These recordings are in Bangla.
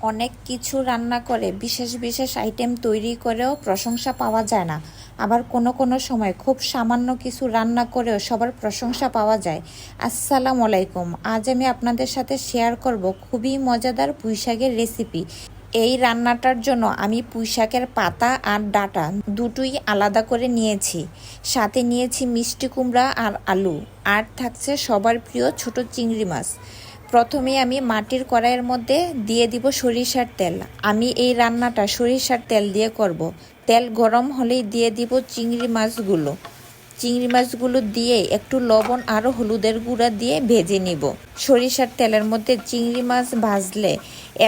অনেক কিছু রান্না করে বিশেষ বিশেষ আইটেম তৈরি করেও প্রশংসা পাওয়া যায় না, আবার কোনো কোনো সময় খুব সামান্য কিছু রান্না করেও সবার প্রশংসা পাওয়া যায়। আসসালামু আলাইকুম। আজ আমি আপনাদের সাথে শেয়ার করব খুবই মজাদার পুঁইশাকের রেসিপি। এই রান্নাটার জন্য আমি পুঁইশাকের পাতা আর ডাঁটা দুটোই আলাদা করে নিয়েছি, সাথে নিয়েছি মিষ্টি কুমড়া আর আলু, আর থাকছে সবার প্রিয় ছোট চিংড়ি মাছ। প্রথমে আমি মাটির কড়াইয়ের মধ্যে দিয়ে দিব সরিষার তেল। আমি এই রান্নাটা সরিষার তেল দিয়ে করব। তেল গরম হলেই দিয়ে দিব চিংড়ি মাছগুলো দিয়ে একটু লবণ আর হলুদের গুঁড়া দিয়ে ভেজে নিব। সরিষার তেলের মধ্যে চিংড়ি মাছ ভাজলে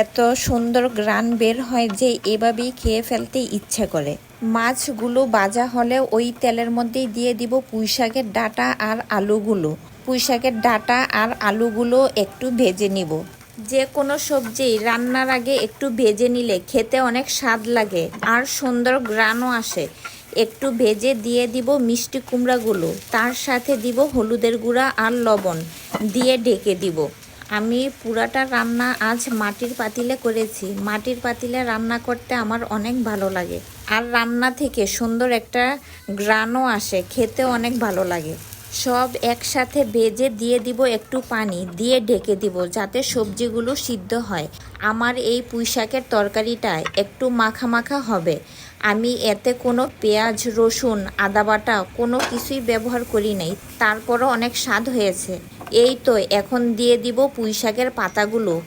এত সুন্দর ঘ্রাণ বের হয় যে এভাবেই খেয়ে ফেলতে ইচ্ছে করে। মাছগুলো ভাজা হলে ওই তেলের মধ্যেই দিয়ে দিব পুঁইশাকের ডাঁটা আর আলুগুলো। পুঁইশাকের ডাঁটা আর আলুগুলো একটু ভেজে নিব। যে কোনো সবজি রান্নার আগে একটু ভেজে নিলে খেতে অনেক স্বাদ লাগে আর সুন্দর ঘ্রাণও আসে। একটু ভেজে দিয়ে দিব মিষ্টি কুমড়াগুলো, তার সাথে দিব হলুদের গুঁড়া আর লবণ দিয়ে ঢেকে দিব। আমি পুরাটা রান্না আজ মাটির পাতিলে করেছি। মাটির পাতিলে রান্না করতে আমার অনেক ভালো লাগে, আর রান্না থেকে সুন্দর একটা ঘ্রাণও আসে, খেতে অনেক ভালো লাগে। সব একসাথে ভেজে দিয়ে দিব একটু পানি দিয়ে ঢেকে দিব যাতে সবজিগুলো সিদ্ধ হয়। আমার এই পুঁইশাকের তরকারিটা একটু মাখা মাখা হবে। আমি এতে কোনো পেঁয়াজ, রসুন, আদা বাটা কোনো কিছুই ব্যবহার করি নাই, তারপরও অনেক স্বাদ হয়েছে। এই তো এখন দিয়ে দিব পুঁইশাকের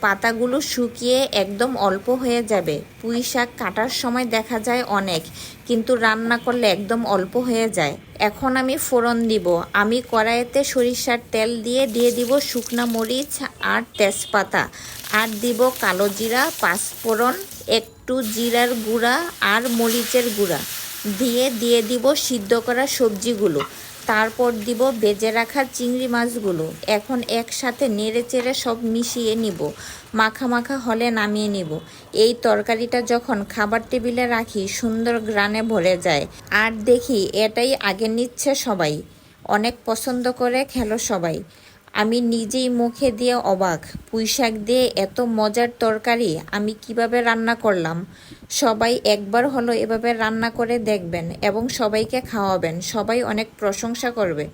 পাতাগুলো শুকিয়ে একদম অল্প হয়ে যাবে। পুঁইশাক কাটার সময় দেখা যায় অনেক, কিন্তু রান্না করলে একদম অল্প হয়ে যায়। এখন আমি ফোড়ন দিব। আমি কড়াইতে সরিষার তেল দিয়ে দিব শুকনা মরিচ আর তেজপাতা, আর দিব কালো জিরা, পাঁচফোড়ন, একটু জিরার গুঁড়া আর মরিচের গুঁড়া দিয়ে দিব সিদ্ধ করা সবজিগুলো। তারপর দিব ভেজে রাখা চিংড়ি মাছগুলো। এখন একসাথে নেড়ে চেড়ে সব মিশিয়ে নিব। মাখা মাখা হলে নামিয়ে নিব। এই তরকারিটা যখন খাবার টেবিলে রাখি সুন্দর ঘ্রাণে ভরে যায়, আর দেখি এটাই আগে নিচ্ছে সবাই। অনেক পছন্দ করে খেলো সবাই। আমি নিজেই মুখে দিয়ে অবাক, পুঁইশাক দিয়ে এত মজার তরকারি আমি কিভাবে রান্না করলাম। সবাই একবার হলো এভাবে রান্না করে দেখবেন এবং সবাইকে খাওয়াবেন, সবাই অনেক প্রশংসা করবে।